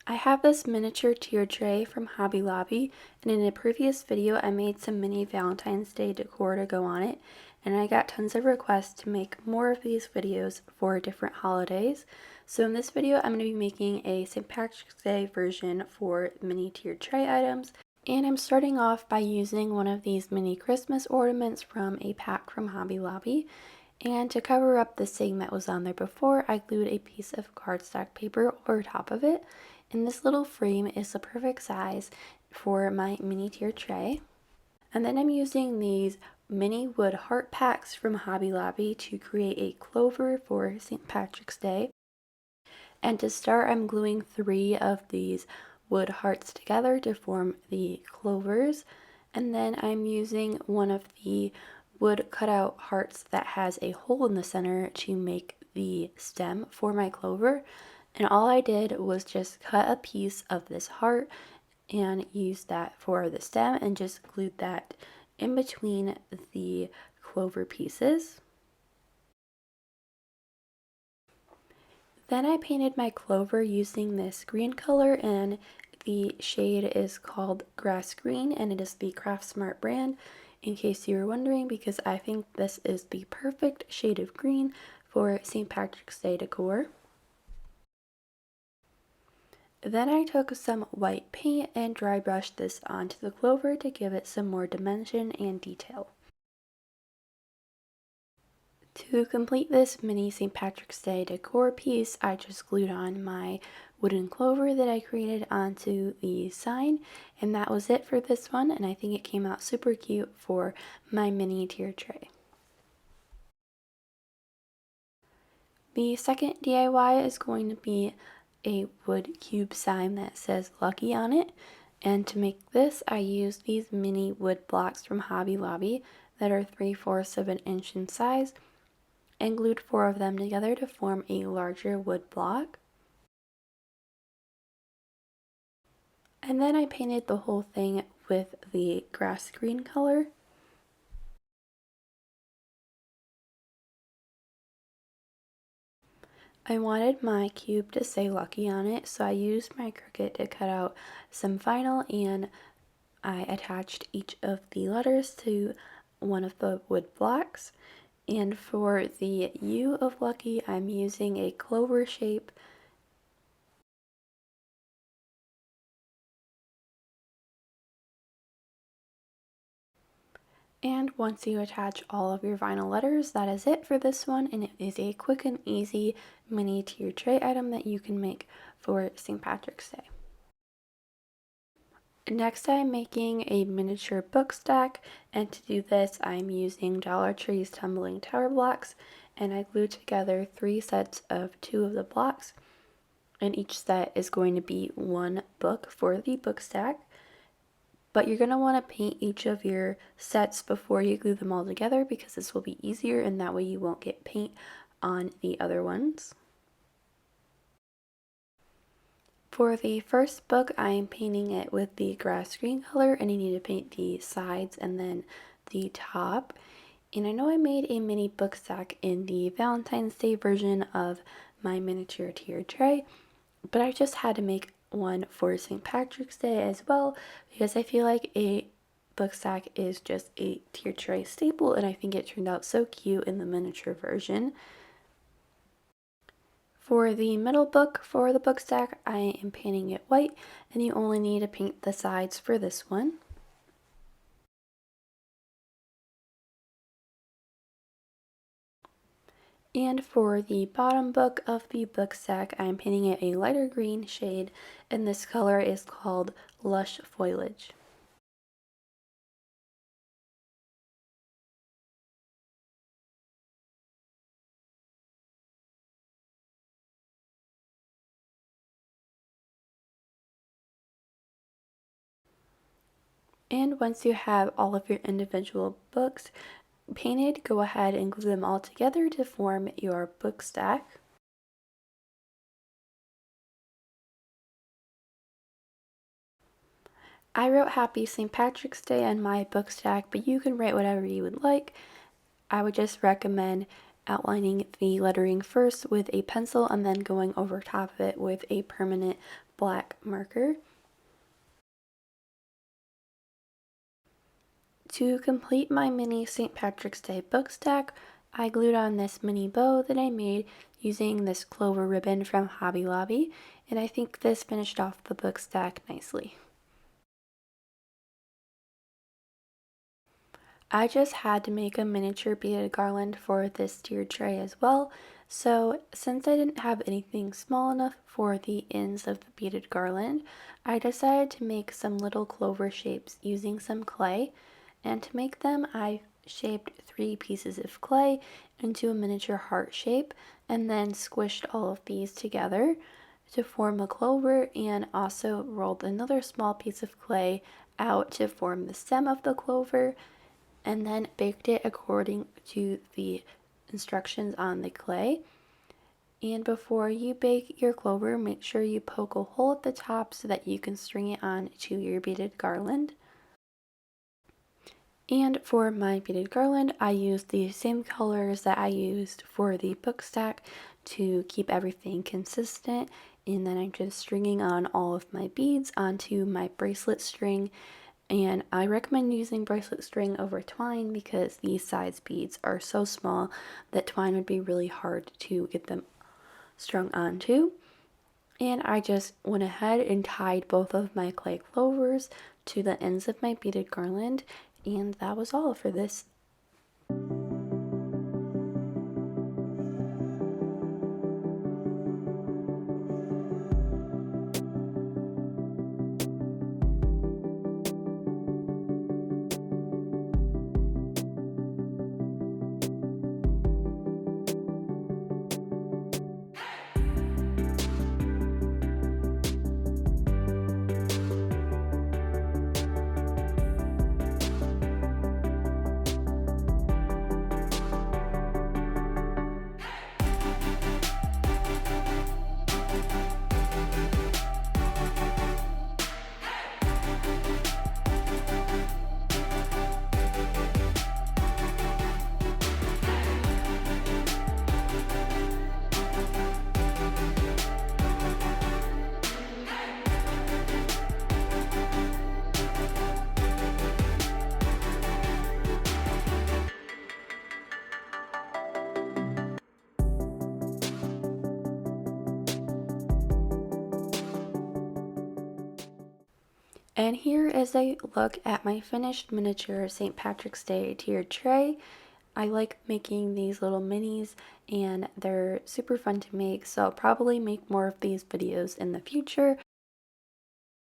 I have this miniature tier tray from Hobby Lobby, and in a previous video I made some mini Valentine's Day decor to go on it, and I got tons of requests to make more of these videos for different holidays. So in this video I'm going to be making a St. Patrick's Day version for mini tier tray items, and I'm starting off by using one of these mini Christmas ornaments from a pack from Hobby Lobby. And to cover up the saying that was on there before, I glued a piece of cardstock paper over top of it. And this little frame is the perfect size for my mini tier tray. And then I'm using these mini wood heart packs from Hobby Lobby to create a clover for St. Patrick's Day. And to start, I'm gluing 3 of these wood hearts together to form the clovers. And then I'm using one of the wood cutout hearts that has a hole in the center to make the stem for my clover. And all I did was just cut a piece of this heart and use that for the stem and just glued that in between the clover pieces. Then I painted my clover using this green color, and the shade is called Grass Green, and it is the Craft Smart brand, in case you were wondering, because I think this is the perfect shade of green for St. Patrick's Day decor. Then I took some white paint and dry brushed this onto the clover to give it some more dimension and detail. To complete this mini St. Patrick's Day decor piece, I just glued on my wooden clover that I created onto the sign, and that was it for this one, and I think it came out super cute for my mini tier tray. The second DIY is going to be a wood cube sign that says Lucky on it, and to make this I used these mini wood blocks from Hobby Lobby that are 3/4 of an inch in size, and glued 4 of them together to form a larger wood block. And then I painted the whole thing with the grass green color. I wanted my cube to say Lucky on it, so I used my Cricut to cut out some vinyl, and I attached each of the letters to one of the wood blocks. And for the U of Lucky, I'm using a clover shape. And once you attach all of your vinyl letters, that is it for this one, and it is a quick and easy mini tier tray item that you can make for St. Patrick's Day. Next, I'm making a miniature book stack, and to do this I'm using Dollar Tree's tumbling tower blocks, and I glued together 3 sets of 2 of the blocks, and each set is going to be 1 book for the book stack. But you're going to want to paint each of your sets before you glue them all together, because this will be easier and that way you won't get paint on the other ones. For the first book, I am painting it with the grass green color, and you need to paint the sides and then the top. And I know I made a mini book stack in the Valentine's Day version of my miniature tier tray, but I just had to make one for St. Patrick's Day as well, because I feel like a book stack is just a tier tray staple, and I think it turned out so cute in the miniature version. For the middle book for the book stack, I am painting it white, and you only need to paint the sides for this one. And for the bottom book of the book stack, I'm painting it a lighter green shade, and this color is called Lush Foliage. And once you have all of your individual books painted, go ahead and glue them all together to form your book stack. I wrote Happy St. Patrick's Day on my book stack, but you can write whatever you would like. I would just recommend outlining the lettering first with a pencil and then going over top of it with a permanent black marker. To complete my mini St. Patrick's Day book stack, I glued on this mini bow that I made using this Clover ribbon from Hobby Lobby, and I think this finished off the book stack nicely. I just had to make a miniature beaded garland for this tiered tray as well, so since I didn't have anything small enough for the ends of the beaded garland, I decided to make some little clover shapes using some clay, and to make them I shaped 3 pieces of clay into a miniature heart shape and then squished all of these together to form a clover, and also rolled another small piece of clay out to form the stem of the clover, and then baked it according to the instructions on the clay. And before you bake your clover, make sure you poke a hole at the top so that you can string it on to your beaded garland. And for my beaded garland, I used the same colors that I used for the book stack to keep everything consistent. And then I'm just stringing on all of my beads onto my bracelet string. And I recommend using bracelet string over twine because these size beads are so small that twine would be really hard to get them strung onto. And I just went ahead and tied both of my clay clovers to the ends of my beaded garland, and that was all for this. And here is a look at my finished miniature St. Patrick's Day tiered tray. I like making these little minis and they're super fun to make, so I'll probably make more of these videos in the future.